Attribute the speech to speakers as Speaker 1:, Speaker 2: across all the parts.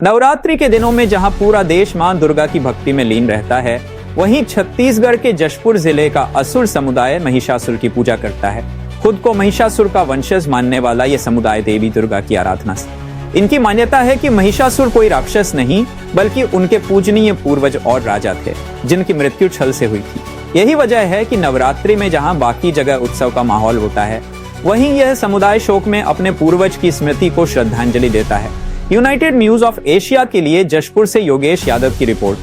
Speaker 1: नवरात्रि के दिनों में जहां पूरा देश मां दुर्गा की भक्ति में लीन रहता है, वहीं छत्तीसगढ़ के जशपुर जिले का असुर समुदाय महिषासुर की पूजा करता है। खुद को महिषासुर का वंशज मानने वाला यह समुदाय देवी दुर्गा की आराधना से इनकी मान्यता है कि महिषासुर कोई राक्षस नहीं बल्कि उनके पूजनीय पूर्वज और राजा थे जिनकी मृत्यु छल से हुई थी। यही वजह है कि नवरात्रि में जहां बाकी जगह उत्सव का माहौल होता है, वहीं यह समुदाय शोक में अपने पूर्वज की स्मृति को श्रद्धांजलि देता है। यूनाइटेड न्यूज ऑफ एशिया के लिए जशपुर से योगेश यादव की रिपोर्ट।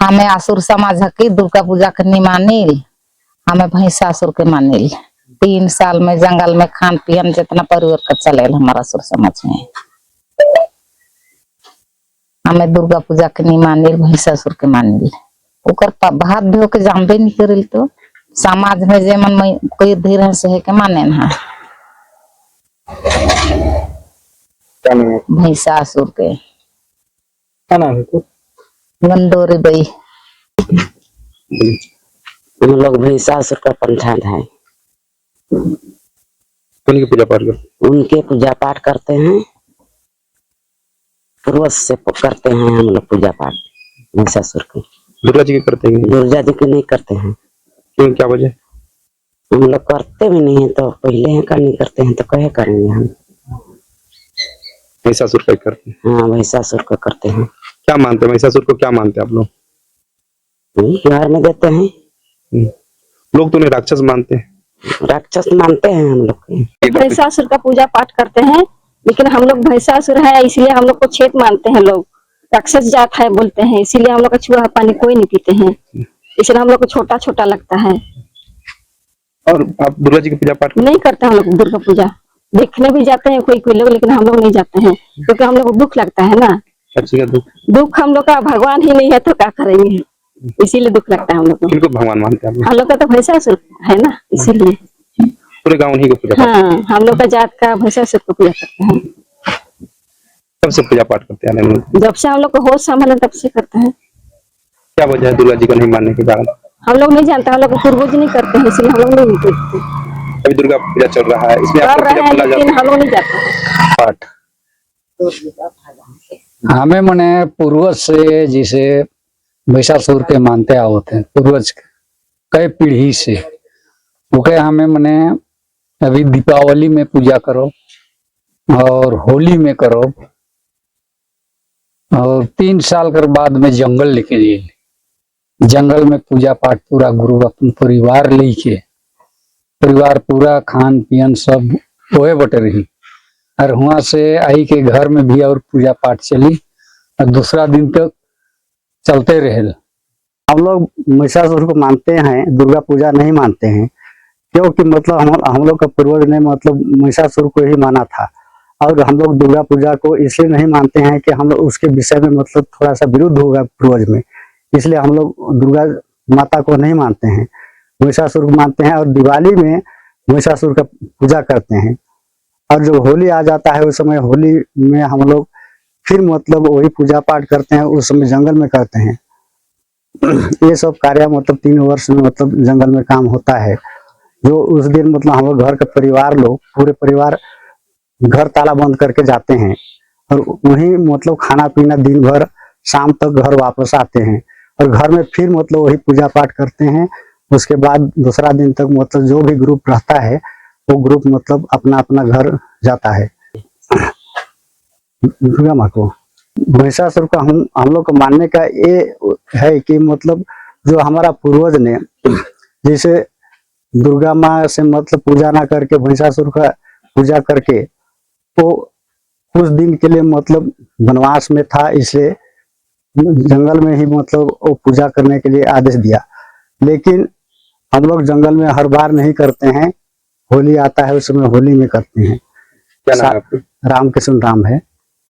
Speaker 2: हमें असुर समाज की दुर्गा पूजा करनी मानिल, हमें महिषासुर के मानिल। 3 साल में जंगल में खान पियन जितना परिवार का चले हमारा असुर समाज में। हमें दुर्गा पूजा करनी मानिल, महिषासुर के मानिल। ओकर भात भी होके जानबे नहीं करिल तो समाज में जेमन कोई धीरे से है के माने ना महिषासुर के
Speaker 3: क्या नाम है?
Speaker 2: गंडोरी बई।
Speaker 4: हम लोग महिषासुर का पंथान है।
Speaker 3: उनकी पूजा पाठ करते?
Speaker 4: उनके पूजा पाठ करते हैं, पूर्वज से करते हैं हम लोग पूजा पाठ महिषासुर की।
Speaker 3: दुर्गा जी की करते हैं?
Speaker 4: दुर्गा जी की नहीं करते हैं।
Speaker 3: क्यों, क्या वजह?
Speaker 4: हम लोग करते भी नहीं है तो पहले हैं का नहीं करते हैं तो कहे करेंगे हम।
Speaker 3: महिषासुर का करते हैं?
Speaker 4: हाँ, महिषासुर का करते हैं।
Speaker 3: क्या मानते हैं महिषासुर को? क्या मानते हैं आप लोग?
Speaker 4: घर में देते हैं।
Speaker 3: लोग तो उन्हें राक्षस मानते हैं।
Speaker 4: राक्षस मानते हैं हम लोग।
Speaker 5: महिषासुर का पूजा पाठ करते हैं, लेकिन हम लोग महिषासुर है इसलिए हम लोग को छेद मानते हैं। लोग राक्षस जात है बोलते हैं, इसीलिए हम लोग का छुआ पानी कोई नहीं पीते हैं। इसलिए हम लोग को छोटा छोटा लगता है।
Speaker 3: और आप दुर्गा जी की पूजा पाठ
Speaker 5: नहीं करते हम लोग दुर्गा पूजा। देखने भी जाते हैं कोई कोई लोग, लेकिन हम लोग नहीं जाते हैं क्योंकि हम लोग को दुख लगता है ना।
Speaker 3: अच्छा,
Speaker 5: दुख हम लोग का भगवान ही नहीं है तो क्या करेंगे, इसीलिए दुख लगता है हम लोग को।
Speaker 3: किनको भगवान मानते हैं आप लोग?
Speaker 5: हम लोग का तो महिषासुर है ना, इसीलिए
Speaker 3: पूरे गाँव उन्हीं को पूजा पाठ?
Speaker 5: हाँ, हम लोग का जात का महिषासुर को पूजा करते हैं।
Speaker 3: कब से पूजा पाठ करते हैं लोग?
Speaker 5: जब से हम लोग को होश संभाले तब से करते हैं।
Speaker 3: क्या वजह है दुर्गा जी को नहीं मानने के कारण?
Speaker 5: हम लोग नहीं जानते, हम लोग पूर्वज नहीं करते हैं इसलिए हम लोग नहीं करते।
Speaker 3: अभी दुर्गा पूजा चल रहा है, इसमें आप
Speaker 5: कर
Speaker 3: लोग
Speaker 5: रहे
Speaker 3: पूजा
Speaker 5: हैं
Speaker 3: करना
Speaker 5: लेकिन
Speaker 3: जाते
Speaker 5: हम लोग नहीं जाते
Speaker 3: पाठ?
Speaker 6: हमें मने पूर्वज से जिसे महिषासुर के मानते होते हैं, पूर्वज कई पीढ़ी से ओके हमें मने अभी दीपावली में पूजा करो और होली में करो और 3 साल के बाद में जंगल लेके जाइए। जंगल में पूजा पाठ पूरा गुरु अपन परिवार लेके परिवार पूरा खान पियन सब ओए बटे रही और वहां से आई के घर में भी और पूजा पाठ चली और दूसरा दिन तक चलते रहे।
Speaker 7: हम लोग महिषासुर को मानते हैं, दुर्गा पूजा नहीं मानते हैं क्योंकि मतलब हम लोग का पूर्वज ने मतलब महिषासुर को ही माना था। और हम लोग दुर्गा पूजा को इसलिए नहीं मानते हैं कि हम लोग उसके विषय में मतलब थोड़ा सा विरुद्ध होगा पूर्वज में, इसलिए हम लोग दुर्गा माता को नहीं मानते हैं, महिषासुर को मानते हैं। और दिवाली में महिषासुर का पूजा करते हैं। और जब होली आ जाता है उस समय होली में हम लोग फिर मतलब वही पूजा पाठ करते हैं, उस समय जंगल में करते हैं। ये सब कार्य मतलब 3 वर्ष में मतलब जंगल में काम होता है। जो उस दिन मतलब हम लोग घर के परिवार लोग पूरे परिवार घर ताला बंद करके जाते हैं और वहीं मतलब खाना पीना दिन भर शाम तक घर वापस आते हैं और घर में फिर मतलब वही पूजा पाठ करते हैं। उसके बाद दूसरा दिन तक मतलब जो भी ग्रुप रहता है वो ग्रुप मतलब अपना अपना घर जाता है। दुर्गा माँ को महिषासुर का हम लोग को मानने का ये है कि मतलब जो हमारा पूर्वज ने जैसे दुर्गा माँ से मतलब पूजा ना करके महिषासुर का पूजा करके वो कुछ दिन के लिए मतलब वनवास में था, इसलिए जंगल में ही मतलब वो पूजा करने के लिए आदेश दिया। लेकिन हम लोग जंगल में हर बार नहीं करते हैं, होली आता है उस समय होली में करते हैं।
Speaker 3: क्या नाम है आपका?
Speaker 7: रामकृष्ण राम है।